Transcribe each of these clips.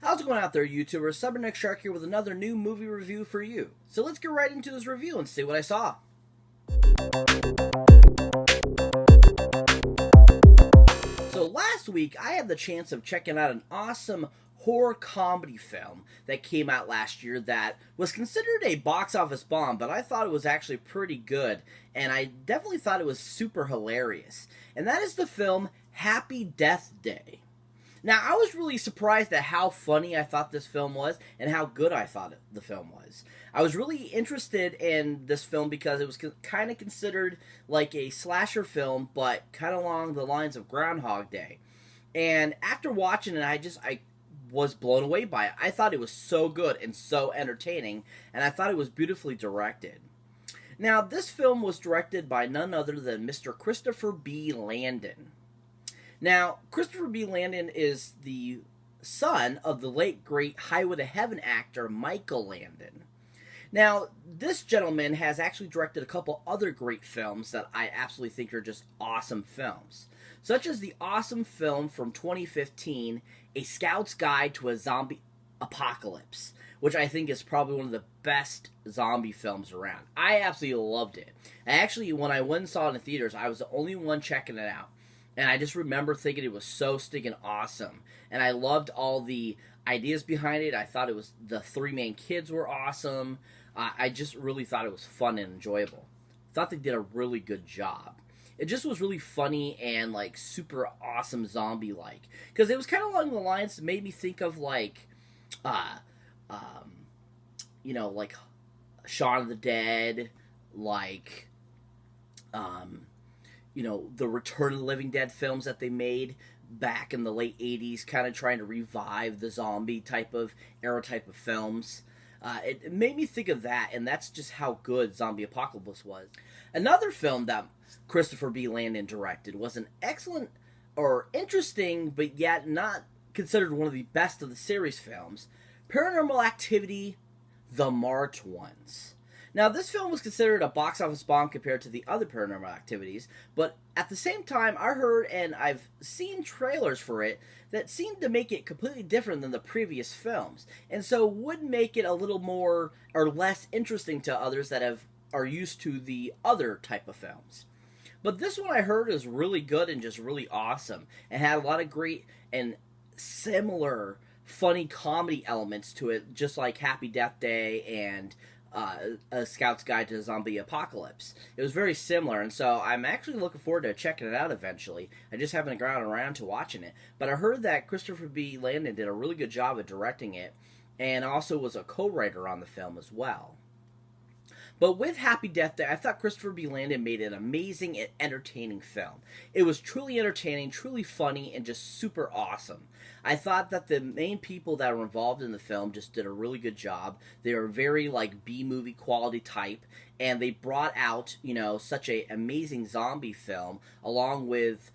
How's it going out there, YouTubers? Cyberneticshark here with another new movie review for you. So let's get right into this review and see what I saw. So last week, I had the chance of checking out an awesome horror comedy film that came out last year that was considered a box office bomb, but I thought it was actually pretty good, and I definitely thought it was super hilarious. And that is the film Happy Death Day. Now, I was really surprised at how funny I thought this film was and how good I thought the film was. I was really interested in this film because it was kind of considered like a slasher film, but kind of along the lines of Groundhog Day. And after watching it, I was blown away by it. I thought it was so good and so entertaining, and I thought it was beautifully directed. Now, this film was directed by none other than Mr. Christopher B. Landon. Now, Christopher B. Landon is the son of the late, great Highway to Heaven actor Michael Landon. Now, this gentleman has actually directed a couple other great films that I absolutely think are just awesome films, such as the awesome film from 2015, A Scout's Guide to a Zombie Apocalypse, which I think is probably one of the best zombie films around. I absolutely loved it. Actually, when I went and saw it in theaters, I was the only one checking it out. And I just remember thinking it was so stinking awesome. And I loved all the ideas behind it. I thought it was, the three main kids were awesome. I just really thought it was fun and enjoyable. Thought they did a really good job. It just was really funny and like super awesome zombie-like. Because it was kind of along the lines that made me think of like, like Shaun of the Dead, like, the Return of the Living Dead films that they made back in the late 80s, kind of trying to revive the zombie era type of films. It made me think of that, and that's just how good Zombie Apocalypse was. Another film that Christopher B. Landon directed was an excellent or interesting, but yet not considered one of the best of the series films, Paranormal Activity: The Marked Ones. Now, this film was considered a box office bomb compared to the other Paranormal Activities, but at the same time, I heard and I've seen trailers for it that seemed to make it completely different than the previous films, and so would make it a little more or less interesting to others that are used to the other type of films. But this one I heard is really good and just really awesome, and had a lot of great and similar funny comedy elements to it, just like Happy Death Day and A Scout's Guide to a Zombie Apocalypse. It was very similar, and so I'm actually looking forward to checking it out eventually. I just haven't gotten around to watching it, but I heard that Christopher B. Landon did a really good job of directing it, and also was a co-writer on the film as well. But with Happy Death Day, I thought Christopher B. Landon made an amazing and entertaining film. It was truly entertaining, truly funny, and just super awesome. I thought that the main people that were involved in the film just did a really good job. They were very, like, B-movie quality type, and they brought out, such a amazing zombie film, along with,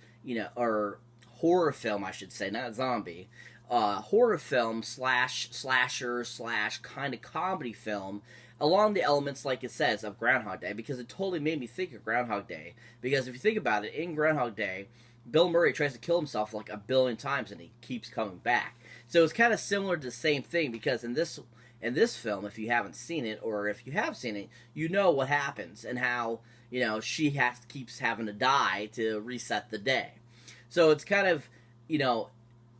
or horror film, I should say, not zombie, horror film slasher kind of comedy film, along the elements, like it says, of Groundhog Day, because it totally made me think of Groundhog Day. Because if you think about it, in Groundhog Day, Bill Murray tries to kill himself like a billion times, and he keeps coming back. So it's kind of similar to the same thing, because in this film, if you haven't seen it, or if you have seen it, you know what happens, and how, she keeps having to die to reset the day. So it's kind of,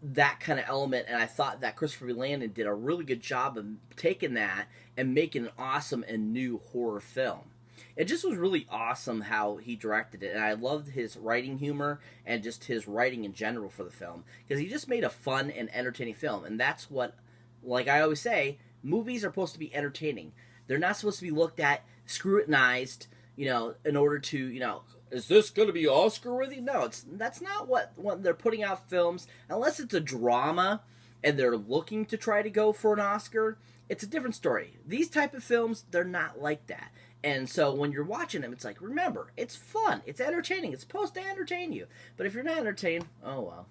that kind of element, and I thought that Christopher B. Landon did a really good job of taking that and making an awesome and new horror film. It just was really awesome how he directed it, and I loved his writing humor and just his writing in general for the film, because he just made a fun and entertaining film, and that's what, like I always say, movies are supposed to be entertaining. They're not supposed to be looked at, scrutinized, in order to, is this going to be Oscar-worthy? No, that's not what they're putting out films, unless it's a drama and they're looking to try to go for an Oscar. It's a different story. These type of films, they're not like that. And so when you're watching them, it's like, remember, it's fun, it's entertaining, it's supposed to entertain you. But if you're not entertained, oh well.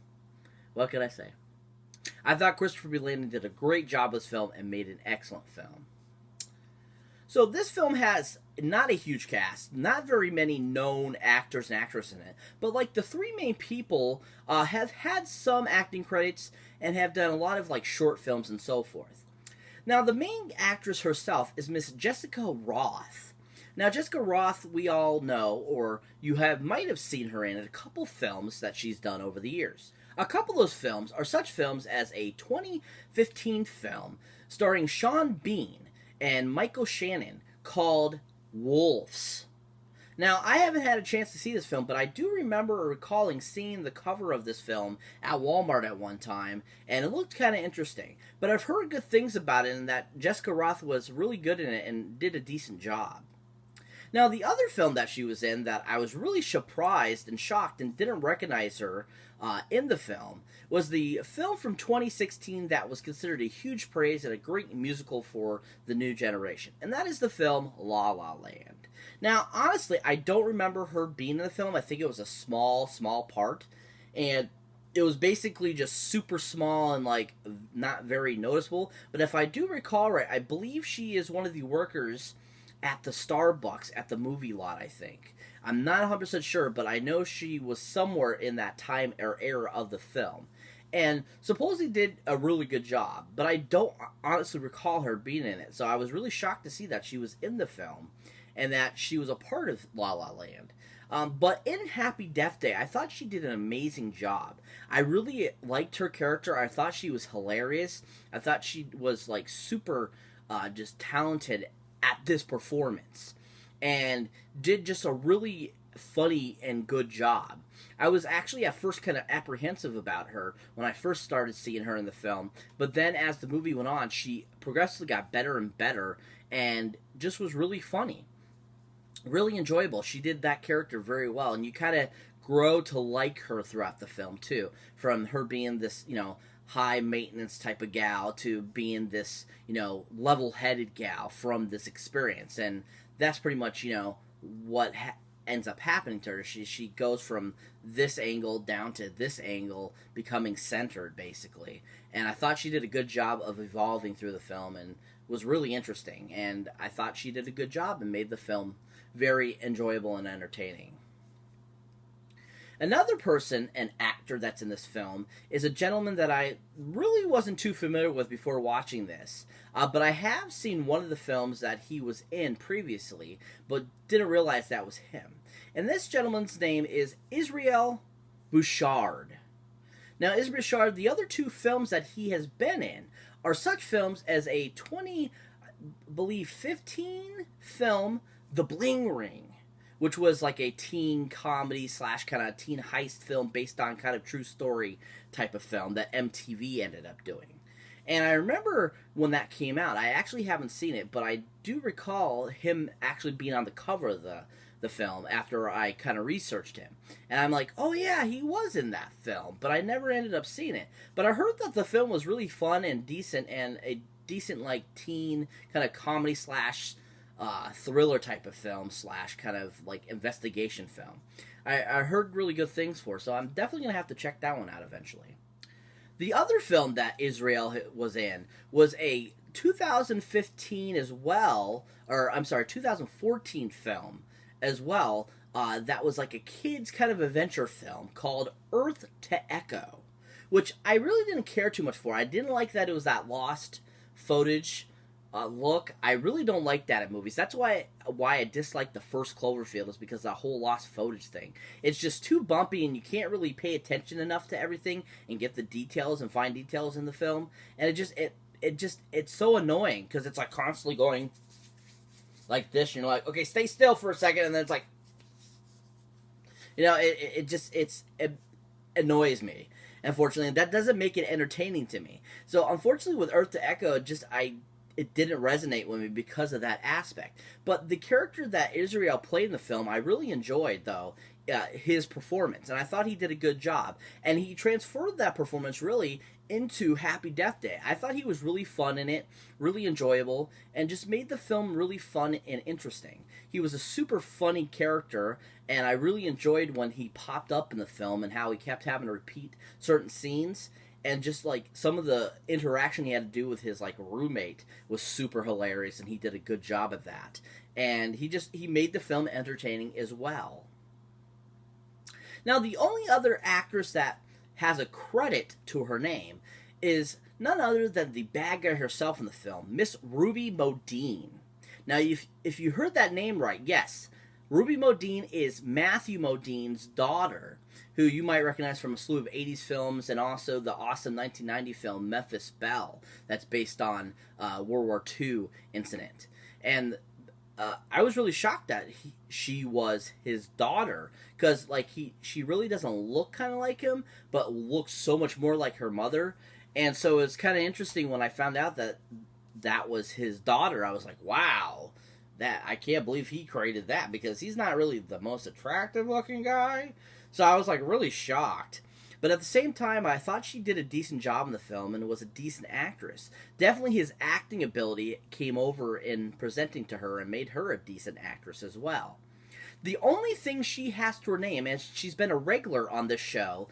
What can I say? I thought Christopher B. Landon did a great job with this film and made an excellent film. So this film has not a huge cast, not very many known actors and actresses in it, but like the three main people have had some acting credits and have done a lot of like short films and so forth. Now the main actress herself is Miss Jessica Roth. Now Jessica Roth, we all know, or you might have seen her in a couple films that she's done over the years. A couple of those films are such films as a 2015 film starring Sean Bean and Michael Shannon called Wolves. Now, I haven't had a chance to see this film, but I do remember recalling seeing the cover of this film at Walmart at one time, and it looked kind of interesting. But I've heard good things about it, and that Jessica Roth was really good in it and did a decent job. Now, the other film that she was in that I was really surprised and shocked and didn't recognize her in the film was the film from 2016 that was considered a huge praise and a great musical for the new generation. And that is the film La La Land. Now, honestly, I don't remember her being in the film. I think it was a small part. And it was basically just super small and, like, not very noticeable. But if I do recall right, I believe she is one of the workers at the Starbucks at the movie lot, I think. I'm not 100% sure, but I know she was somewhere in that time or era of the film. And supposedly did a really good job, but I don't honestly recall her being in it. So I was really shocked to see that she was in the film and that she was a part of La La Land. But in Happy Death Day, I thought she did an amazing job. I really liked her character. I thought she was hilarious. I thought she was like super just talented at this performance and did just a really funny and good job. I was actually at first kind of apprehensive about her when I first started seeing her in the film, but then as the movie went on, she progressively got better and better and just was really funny. Really enjoyable. She did that character very well, and you kind of grow to like her throughout the film too, from her being this, high maintenance type of gal to being this, level-headed gal from this experience. And that's pretty much, what ends up happening to her. She goes from this angle down to this angle, becoming centered, basically. And I thought she did a good job of evolving through the film and was really interesting. And I thought she did a good job and made the film very enjoyable and entertaining. Another person, an actor that's in this film, is a gentleman that I really wasn't too familiar with before watching this. But I have seen one of the films that he was in previously, but didn't realize that was him. And this gentleman's name is Israel Bouchard. Now, Israel Bouchard, the other two films that he has been in are such films as a 2015 film, The Bling Ring, which was like a teen comedy / kind of teen heist film based on kind of true story type of film that MTV ended up doing. And I remember when that came out, I actually haven't seen it, but I do recall him actually being on the cover of the film after I kind of researched him. And I'm like, oh yeah, he was in that film, but I never ended up seeing it. But I heard that the film was really fun and decent, and a decent like teen kind of comedy / thriller type of film / kind of like investigation film. I heard really good things for, so I'm definitely going to have to check that one out eventually. The other film that Israel was in was a 2015 as well, or I'm sorry, 2014 film as well, that was like a kid's kind of adventure film called Earth to Echo, which I really didn't care too much for. I didn't like that it was that lost footage look. I really don't like that in movies. That's why I dislike the first Cloverfield, is because of the whole lost footage thing. It's just too bumpy, and you can't really pay attention enough to everything and get the details and find details in the film. And it's so annoying because it's like constantly going like this. And you're like, okay, stay still for a second, and then it's like, it annoys me. Unfortunately, that doesn't make it entertaining to me. So unfortunately, with Earth to Echo, it didn't resonate with me because of that aspect. But the character that Israel played in the film, I really enjoyed, though, his performance. And I thought he did a good job. And he transferred that performance, really, into Happy Death Day. I thought he was really fun in it, really enjoyable, and just made the film really fun and interesting. He was a super funny character, and I really enjoyed when he popped up in the film and how he kept having to repeat certain scenes. and just like some of the interaction he had to do with his like roommate was super hilarious, and he did a good job of that. And he made the film entertaining as well. Now, the only other actress that has a credit to her name is none other than the bad guy herself in the film, Miss Ruby Modine. Now, if you heard that name right, yes, Ruby Modine is Matthew Modine's daughter, who you might recognize from a slew of 80s films, and also the awesome 1990 film Memphis Belle, that's based on World War II incident. And I was really shocked that she was his daughter, because like she really doesn't look kind of like him, but looks so much more like her mother. And so it's kind of interesting when I found out that that was his daughter. I was like, wow, that I can't believe he created that, because he's not really the most attractive looking guy. So I was like really shocked. But at the same time, I thought she did a decent job in the film and was a decent actress. Definitely his acting ability came over in presenting to her and made her a decent actress as well. The only thing she has to her name, and she's been a regular on this show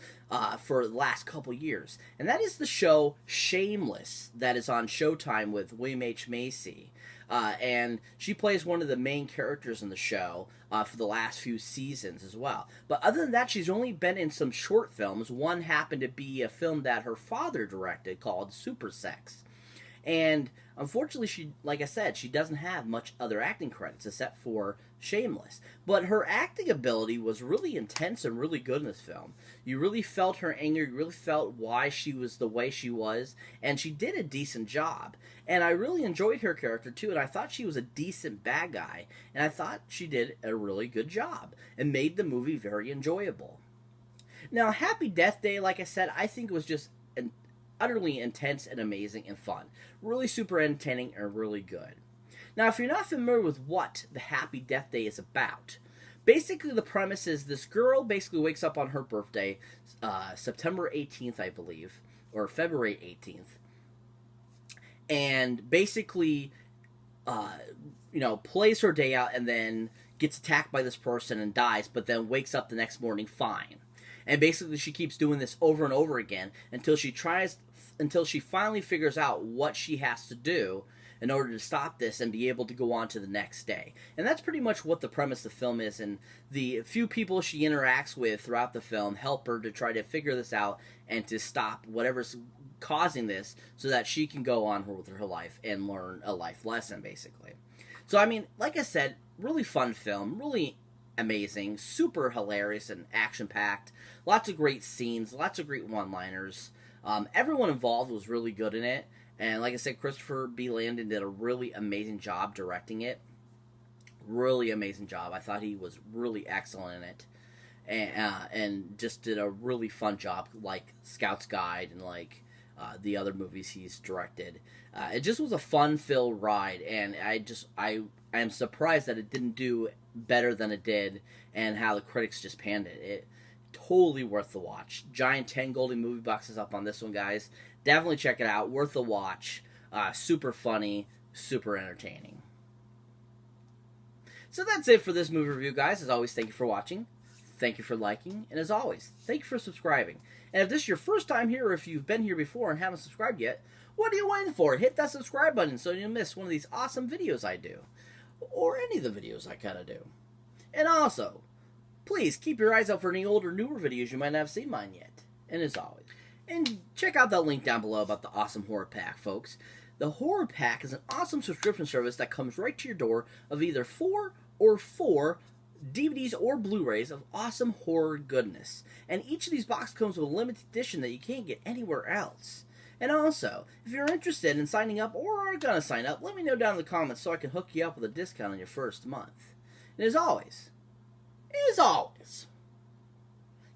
for the last couple years, and that is the show Shameless, that is on Showtime with William H. Macy. And she plays one of the main characters in the show for the last few seasons as well. But other than that, she's only been in some short films. One happened to be a film that her father directed called Super Sex. And unfortunately, she, like I said, she doesn't have much other acting credits except for Shameless. But her acting ability was really intense and really good in this film. You really felt her anger, you really felt why she was the way she was, and she did a decent job. And I really enjoyed her character too, and I thought she was a decent bad guy, and I thought she did a really good job and made the movie very enjoyable. Now, Happy Death Day, like I said, I think was just an utterly intense and amazing and fun. Really super entertaining and really good. Now, if you're not familiar with what the Happy Death Day is about, basically the premise is this girl basically wakes up on her birthday, September 18th, I believe, or February 18th, and basically, plays her day out and then gets attacked by this person and dies, but then wakes up the next morning fine. And basically she keeps doing this over and over again until she finally figures out what she has to do in order to stop this and be able to go on to the next day. And that's pretty much what the premise of the film is, and the few people she interacts with throughout the film help her to try to figure this out and to stop whatever's causing this so that she can go on with her life and learn a life lesson, basically. So, I mean, like I said, really fun film, really amazing, super hilarious and action-packed, lots of great scenes, lots of great one-liners. Everyone involved was really good in it, and like I said, Christopher B. Landon did a really amazing job directing it. Really amazing job. I thought he was really excellent in it, and just did a really fun job, like Scout's Guide and like the other movies he's directed. It just was a fun-filled ride, and I am surprised that it didn't do better than it did, and how the critics just panned it. It totally worth the watch. Giant 10 golden movie boxes up on this one, guys. Definitely check it out. Worth the watch. Super funny, super entertaining. So that's it for this movie review, guys. As always, thank you for watching. Thank you for liking. And as always, thank you for subscribing. And if this is your first time here, or if you've been here before and haven't subscribed yet, what are you waiting for? Hit that subscribe button so you don't miss one of these awesome videos I do. Or any of the videos I kind of do. And also, please keep your eyes out for any older, newer videos you might not have seen mine yet. And as always, and check out that link down below about the awesome Horror Pack, folks. The Horror Pack is an awesome subscription service that comes right to your door of either 4 DVDs or Blu-rays of awesome horror goodness. And each of these boxes comes with a limited edition that you can't get anywhere else. And also, if you're interested in signing up or are going to sign up, let me know down in the comments so I can hook you up with a discount on your first month. And as always,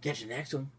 catch you next one.